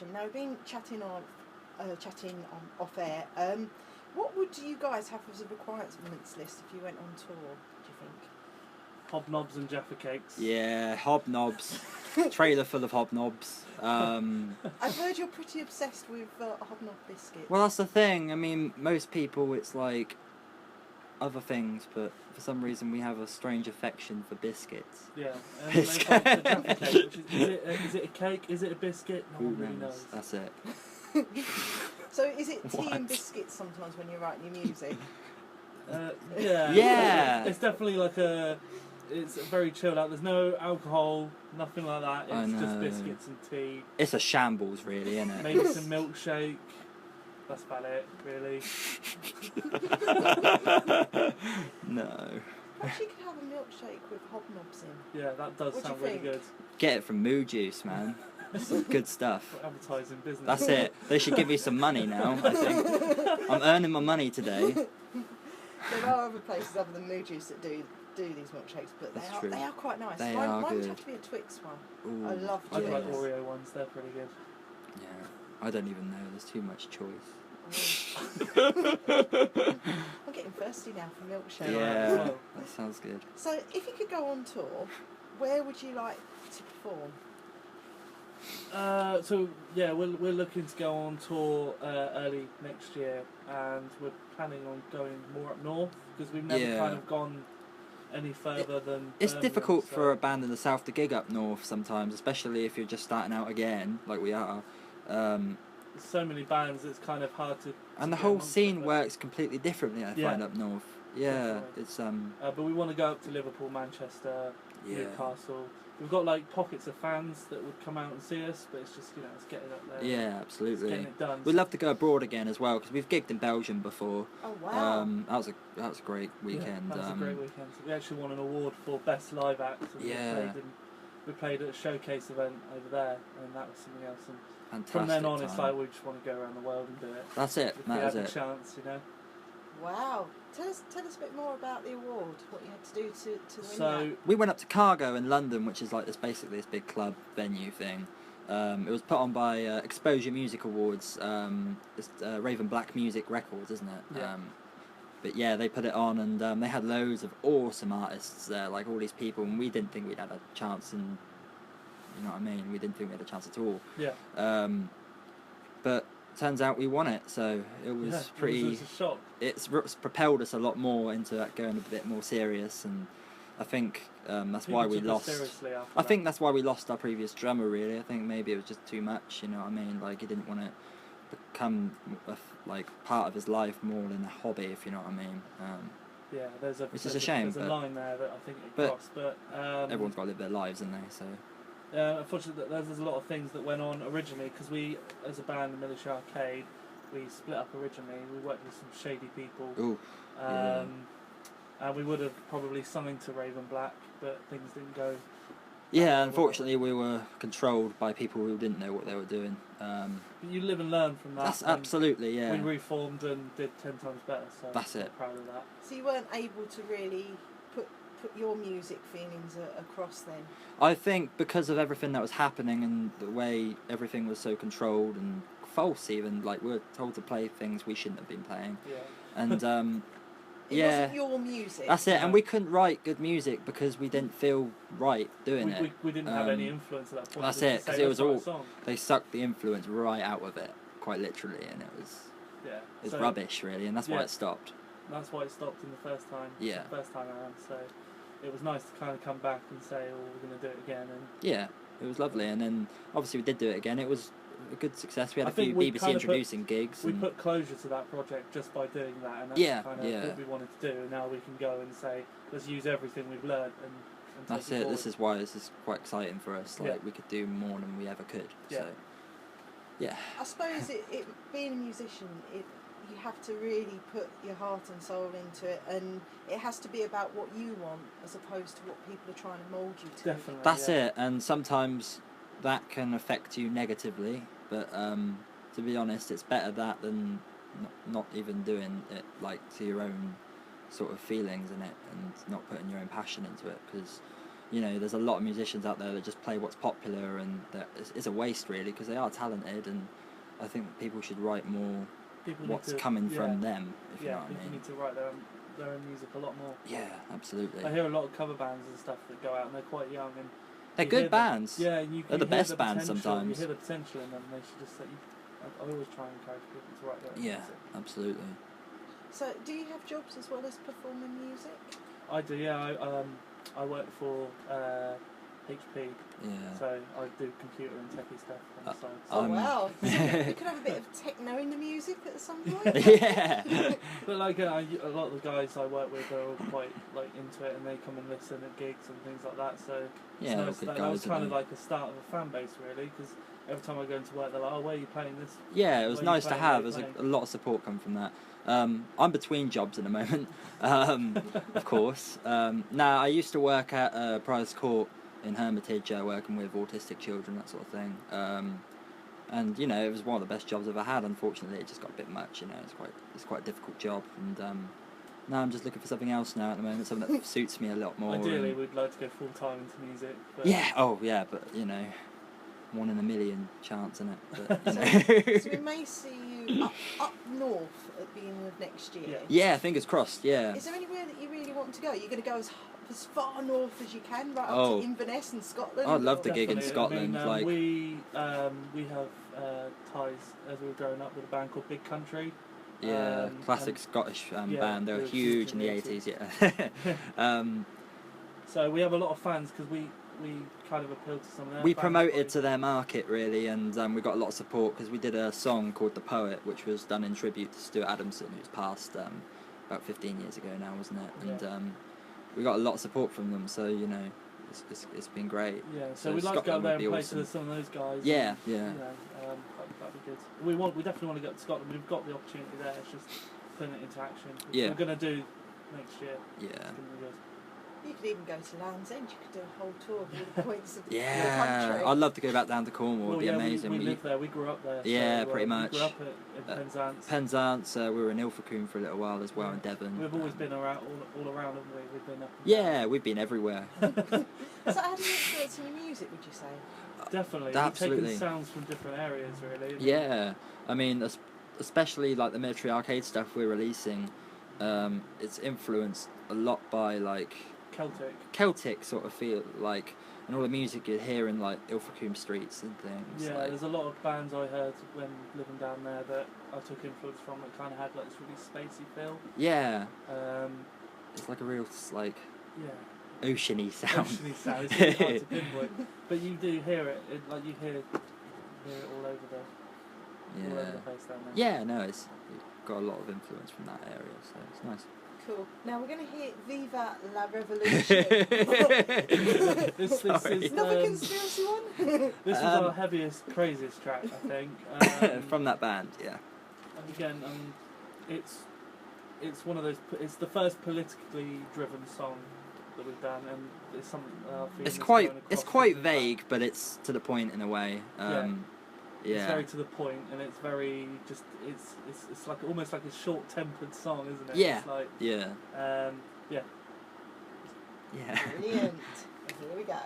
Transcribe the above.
question. Now, we've been chatting on off air. What would you guys have as a requirements list if you went on tour, do you think? Hobnobs and Jaffa cakes. Yeah, hobnobs. Trailer full of hobnobs. I've heard you're pretty obsessed with hobnob biscuits. Well, that's the thing. I mean, most people, it's like other things, but for some reason we have a strange affection for biscuits. Yeah. And they call it the Jaffa cake, which is it a cake? Is it a biscuit? No one really knows. That's it. So is it tea and biscuits sometimes when you're writing your music? Yeah. Yeah. It's definitely like it's very chilled out. There's no alcohol, nothing like that. It's just biscuits and tea. It's a shambles, really, isn't it? Maybe some milkshake. That's about it, really. No. Actually, you could have a milkshake with hobnobs in. Yeah, that does sound really good. Get it from Moo Juice, man. Good stuff. Advertising business. That's it. They should give me some money now, I think. I'm earning my money today. There are other places other than Moo Juice that do these milkshakes, but they are quite nice. Mine would have to be a Twix one. Ooh, I love I Twix. like Oreo ones, they're pretty good. Yeah, I don't even know, there's too much choice. I'm getting thirsty now for milkshake. Yeah, that sounds good. So, if you could go on tour, where would you like to perform? We're looking to go on tour early next year, and we're planning on going more up north because we've never kind of gone any further than. It's Birmingham, difficult for a band in the south to gig up north sometimes, especially if you're just starting out again, like we are. There's so many bands, it's kind of hard to. And the whole scene works completely differently, I find, up north. Yeah, definitely. it's But we want to go up to Liverpool, Manchester, Newcastle. We've got like pockets of fans that would come out and see us, but it's just it's getting up there. Yeah, absolutely. It's getting it done. We'd love to go abroad again as well because we've gigged in Belgium before. Oh wow! That was a great weekend. Yeah, that was a great weekend. So we actually won an award for best live act. And we played at a showcase event over there, and that was something else. And fantastic from then on, time. it's like we just want to go around the world and do it. That's it. If that we is have it. a chance, Wow. Tell us a bit more about the award. What you had to do to win that. We went up to Cargo in London, which is like basically this big club venue thing. It was put on by Exposure Music Awards. It's Raven Black Music Records, isn't it? Yeah. But yeah, they put it on, and they had loads of awesome artists there, like all these people, and we didn't think we'd had a chance, and you know what I mean? We didn't think we had a chance at all. Yeah. But turns out we won it, so it was pretty. It was a shock. It's propelled us a lot more into that going a bit more serious, and I think that's People why we took us lost. seriously after I that. think that's why we lost our previous drummer. Really, I think maybe it was just too much. You know what I mean? Like he didn't want to become like part of his life more than a hobby, if you know what I mean. Yeah, which is a shame. There's a line there that I think it crossed, but everyone's got to live their lives, haven't they? So. Unfortunately, there's a lot of things that went on originally because we, as a band, the Military Arcade, we split up originally. We worked with some shady people. Ooh, and we would have probably signed to Raven Black, but things didn't go. Yeah, unfortunately, we were controlled by people who didn't know what they were doing. But you live and learn from that. That's absolutely, yeah. We reformed and did 10 times better. So that's it. I'm proud of that. So you weren't able to really put your music feelings across then? I think because of everything that was happening and the way everything was so controlled and false, even like we were told to play things we shouldn't have been playing. Yeah. And It wasn't your music. That's it. And we couldn't write good music because we didn't feel right doing it. We didn't have any influence at that point. That's it, because it was all they sucked the influence right out of it, quite literally, and it was rubbish really, and that's why it stopped. That's why it stopped in the first time. Yeah. The first time around. So it was nice to kind of come back and say, "Oh, we're going to do it again." And yeah, it was lovely, and then obviously we did do it again. It was a good success. We had a few BBC introducing gigs. We put closure to that project just by doing that, and that's kind of what we wanted to do. And now we can go and say, let's use everything we've learned and that's it. This is why this is quite exciting for us. Like we could do more than we ever could. Yeah. So yeah. I suppose it being a musician, you have to really put your heart and soul into it, and it has to be about what you want as opposed to what people are trying to mould you to. Definitely. That's it. And sometimes that can affect you negatively, but to be honest, it's better that than not even doing it like to your own sort of feelings in it and not putting your own passion into it, because you know, there's a lot of musicians out there that just play what's popular, and that it's a waste really, because they are talented, and I think people should write more what's coming from them, if you know what I mean. People need to write their own music a lot more. Yeah, absolutely. I hear a lot of cover bands and stuff that go out and they're quite young, and they're good bands. They're the best bands sometimes. You hear the potential in them, and they should just I always try and encourage people to write their own music. Absolutely. So, do you have jobs as well as performing music? I do, yeah. I work for HP, so I do computer and techie stuff on the side. Oh wow! So you could have a bit of techno in the music at some point. Yeah. But like a lot of the guys I work with are all quite like into it, and they come and listen at gigs and things like that. So yeah, nice that was kind of like the start of a fan base really, because every time I go into work they're like, oh, where are you playing this? Yeah, it was nice to have. There's a lot of support come from that. I'm between jobs at the moment, of course. Now I used to work at Prize Court in Hermitage, working with autistic children, that sort of thing. And you know, it was one of the best jobs I've ever had. Unfortunately, it just got a bit much. You know, it's quite a difficult job, and now I'm just looking for something else now at the moment, something that suits me a lot more. Ideally, we'd like to go full time into music. But But you know, 1 in a million chance, isn't it? But, you know. So we may see you up north at the beginning of next year. Yeah, fingers crossed. Yeah. Is there anywhere that you really want to go? You're going to go as far north as you can, right up to Inverness in Scotland. I'd love to gig in Scotland. I mean, we have ties as we were growing up with a band called Big Country. Yeah, classic Scottish band. They were huge in the 80s. Yeah. So we have a lot of fans because we kind of appealed to some of their We fans. promoted to their market really, and we got a lot of support because we did a song called The Poet, which was done in tribute to Stuart Adamson, who's passed about 15 years ago now, wasn't it? And we got a lot of support from them, so you know, it's been great. Yeah, so we'd like to go there and play to some of those guys. Yeah. Yeah. You know, that'd be good. We definitely want to go to Scotland. We've got the opportunity there. It's just putting it into action. Yeah. We're going to do next year. Yeah. It's gonna be good. You could even go to Land's End. You could do a whole tour of all the points of the country. I'd love to go back down to Cornwall. It'd be amazing. We lived there. We grew up there. Yeah, so, pretty much. We grew up in Penzance. Penzance. We were in Ilfracombe for a little while as well, in Devon. We've always been around, all around, haven't we? We've been up. Yeah, we've been everywhere. So how do you influence in your music, would you say? Definitely. Absolutely. We've taken sounds from different areas, really. Yeah, I mean, especially like the Military Arcade stuff we're releasing, it's influenced a lot by like Celtic sort of feel, like, and all the music you hear in like Ilfracombe streets and things. Yeah, like, there's a lot of bands I heard when living down there that I took influence from that kind of had like this really spacey feel. Yeah. It's like a real like. Yeah. Oceany sound. Oceany sound. It's really hard to pinpoint, but you do hear it. Like you hear it all over the place down there. Yeah, no, it's got a lot of influence from that area, so it's nice. Cool. Now we're going to hear Viva la Revolution. This is another conspiracy one? This is our heaviest, craziest track, I think. From that band, yeah. And again, it's one of those. It's the first politically driven song that we've done, and it's something it's quite vague, but it's to the point in a way. It's very to the point, and it's very just it's like almost like a short-tempered song, isn't it? Yeah. It's like, yeah. yeah. Brilliant. Here we go.